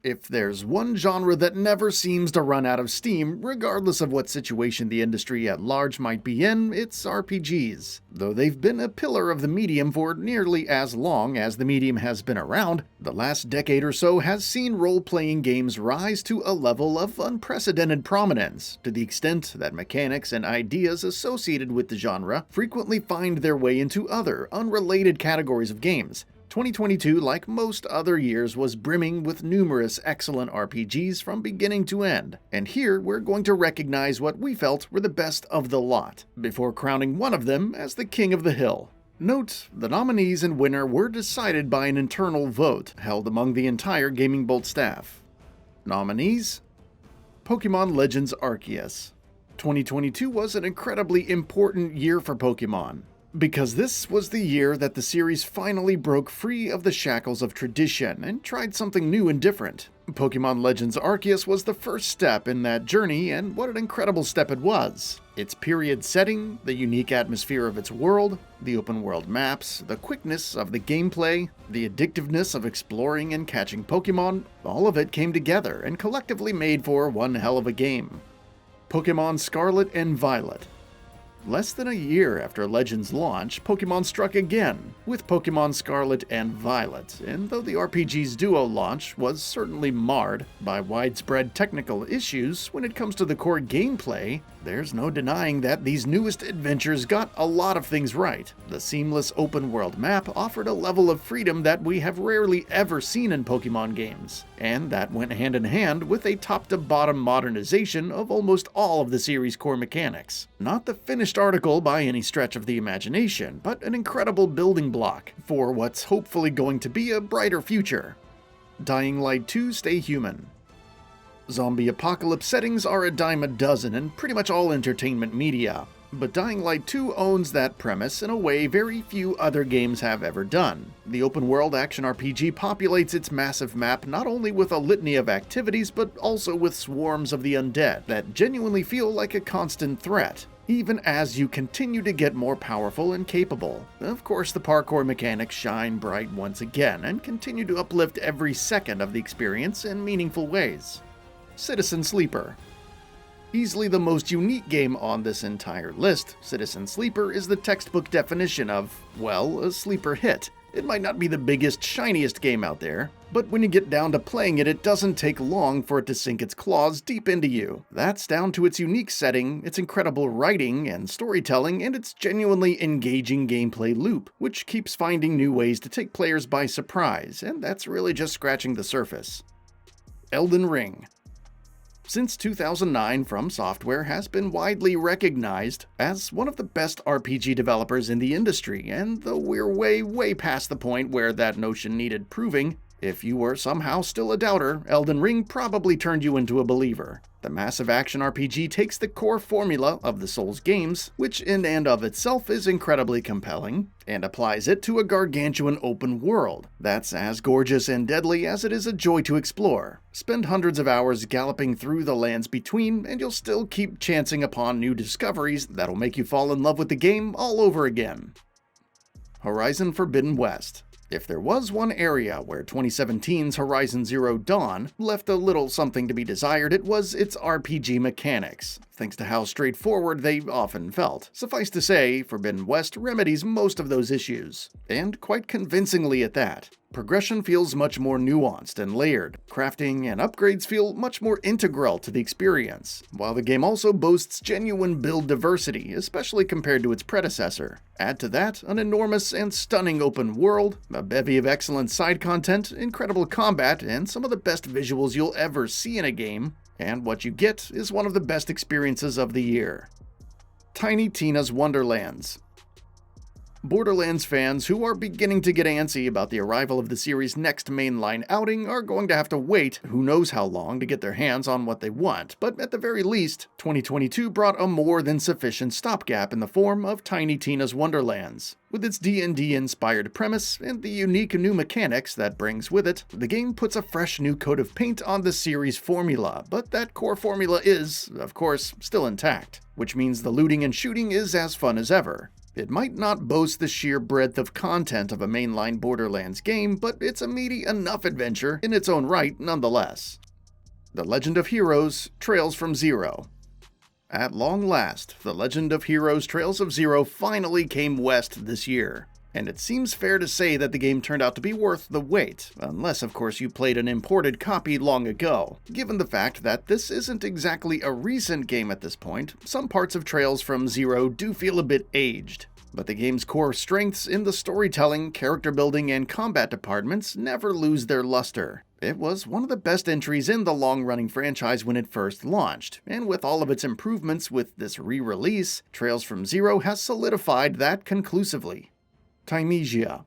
If there's one genre that never seems to run out of steam, regardless of what situation the industry at large might be in, it's RPGs. Though they've been a pillar of the medium for nearly as long as the medium has been around, the last decade or so has seen role-playing games rise to a level of unprecedented prominence, to the extent that mechanics and ideas associated with the genre frequently find their way into other, unrelated categories of games. 2022, like most other years, was brimming with numerous excellent RPGs from beginning to end, and here we're going to recognize what we felt were the best of the lot, before crowning one of them as the King of the Hill. Note, the nominees and winner were decided by an internal vote held among the entire Gaming Bolt staff. Nominees: Pokemon Legends Arceus. 2022 was an incredibly important year for Pokemon, because this was the year that the series finally broke free of the shackles of tradition and tried something new and different. Pokemon Legends Arceus was the first step in that journey, and what an incredible step it was. Its period setting, the unique atmosphere of its world, the open world maps, the quickness of the gameplay, the addictiveness of exploring and catching Pokemon, all of it came together and collectively made for one hell of a game. Pokemon Scarlet and Violet. Less than a year after Legends' launch, Pokemon struck again with Pokemon Scarlet and Violet, and though the RPG's duo launch was certainly marred by widespread technical issues when it comes to the core gameplay, there's no denying that these newest adventures got a lot of things right. The seamless open-world map offered a level of freedom that we have rarely ever seen in Pokemon games, and that went hand in hand with a top-to-bottom modernization of almost all of the series' core mechanics. Not the finished article by any stretch of the imagination, but an incredible building block for what's hopefully going to be a brighter future. Dying Light 2: Stay Human. Zombie apocalypse settings are a dime a dozen in pretty much all entertainment media, but Dying Light 2 owns that premise in a way very few other games have ever done. The open-world action RPG populates its massive map not only with a litany of activities, but also with swarms of the undead that genuinely feel like a constant threat, even as you continue to get more powerful and capable. Of course, the parkour mechanics shine bright once again and continue to uplift every second of the experience in meaningful ways. Citizen Sleeper. Easily the most unique game on this entire list, Citizen Sleeper is the textbook definition of, well, a sleeper hit. It might not be the biggest, shiniest game out there, but when you get down to playing it, it doesn't take long for it to sink its claws deep into you. That's down to its unique setting, its incredible writing and storytelling, and its genuinely engaging gameplay loop, which keeps finding new ways to take players by surprise, and that's really just scratching the surface. Elden Ring. Since 2009, From Software has been widely recognized as one of the best RPG developers in the industry, and though we're way past the point where that notion needed proving, if you were somehow still a doubter, Elden Ring probably turned you into a believer. The massive action RPG takes the core formula of the Souls games, which in and of itself is incredibly compelling, and applies it to a gargantuan open world that's as gorgeous and deadly as it is a joy to explore. Spend hundreds of hours galloping through the lands between, and you'll still keep chancing upon new discoveries that'll make you fall in love with the game all over again. Horizon Forbidden West. If there was one area where 2017's Horizon Zero Dawn left a little something to be desired, it was its RPG mechanics, thanks to how straightforward they often felt. Suffice to say, Forbidden West remedies most of those issues, and quite convincingly at that. Progression feels much more nuanced and layered. Crafting and upgrades feel much more integral to the experience, while the game also boasts genuine build diversity, especially compared to its predecessor. Add to that an enormous and stunning open world, a bevy of excellent side content, incredible combat, and some of the best visuals you'll ever see in a game, and what you get is one of the best experiences of the year. Tiny Tina's Wonderlands. Borderlands fans who are beginning to get antsy about the arrival of the series' next mainline outing are going to have to wait who knows how long to get their hands on what they want, but at the very least, 2022 brought a more than sufficient stopgap in the form of Tiny Tina's Wonderlands. With its D&D-inspired premise and the unique new mechanics that brings with it, the game puts a fresh new coat of paint on the series' formula, but that core formula is, of course, still intact, which means the looting and shooting is as fun as ever. It might not boast the sheer breadth of content of a mainline Borderlands game, but it's a meaty enough adventure in its own right nonetheless. The Legend of Heroes: Trails from Zero. At long last, The Legend of Heroes: Trails of Zero finally came west this year. And it seems fair to say that the game turned out to be worth the wait, unless of course you played an imported copy long ago. Given the fact that this isn't exactly a recent game at this point, some parts of Trails from Zero do feel a bit aged. But the game's core strengths in the storytelling, character building, and combat departments never lose their luster. It was one of the best entries in the long-running franchise when it first launched, and with all of its improvements with this re-release, Trails from Zero has solidified that conclusively. Timesia.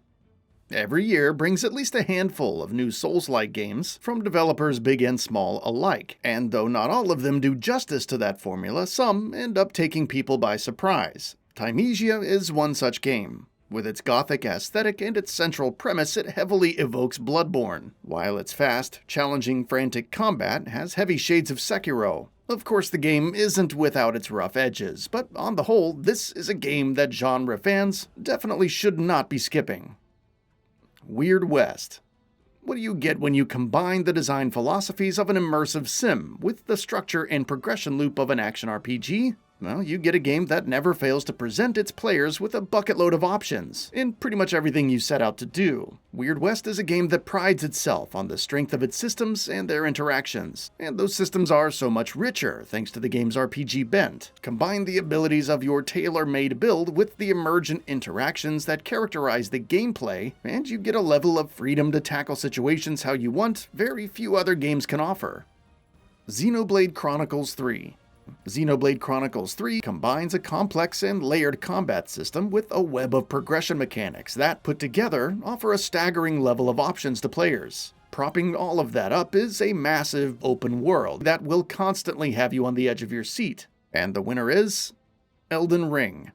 Every year brings at least a handful of new Souls-like games from developers big and small alike, and though not all of them do justice to that formula, some end up taking people by surprise. Timesia is one such game. With its gothic aesthetic and its central premise, it heavily evokes Bloodborne, while its fast, challenging, frantic combat has heavy shades of Sekiro. Of course, the game isn't without its rough edges, but on the whole, this is a game that genre fans definitely should not be skipping. Weird West. What do you get when you combine the design philosophies of an immersive sim with the structure and progression loop of an action RPG? Well, you get a game that never fails to present its players with a bucket load of options in pretty much everything you set out to do. Weird West is a game that prides itself on the strength of its systems and their interactions, and those systems are so much richer thanks to the game's RPG bent. Combine the abilities of your tailor-made build with the emergent interactions that characterize the gameplay, and you get a level of freedom to tackle situations how you want very few other games can offer. Xenoblade Chronicles 3. Xenoblade Chronicles 3 combines a complex and layered combat system with a web of progression mechanics that, put together, offer a staggering level of options to players. Propping all of that up is a massive open world that will constantly have you on the edge of your seat. And the winner is Elden Ring.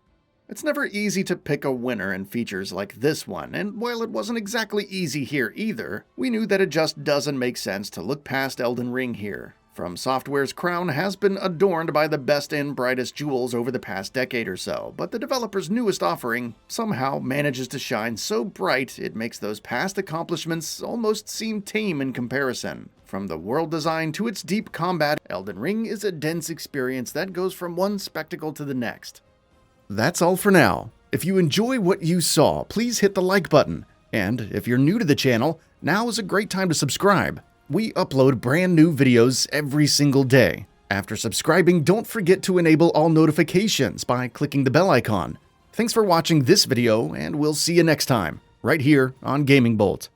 It's never easy to pick a winner in features like this one, and while it wasn't exactly easy here either, we knew that it just doesn't make sense to look past Elden Ring here. From Software's crown has been adorned by the best and brightest jewels over the past decade or so, but the developer's newest offering somehow manages to shine so bright it makes those past accomplishments almost seem tame in comparison. From the world design to its deep combat, Elden Ring is a dense experience that goes from one spectacle to the next. That's all for now. If you enjoy what you saw, please hit the like button. And if you're new to the channel, now is a great time to subscribe. We upload brand new videos every single day. After subscribing, don't forget to enable all notifications by clicking the bell icon. Thanks for watching this video, and we'll see you next time, right here on Gaming Bolt.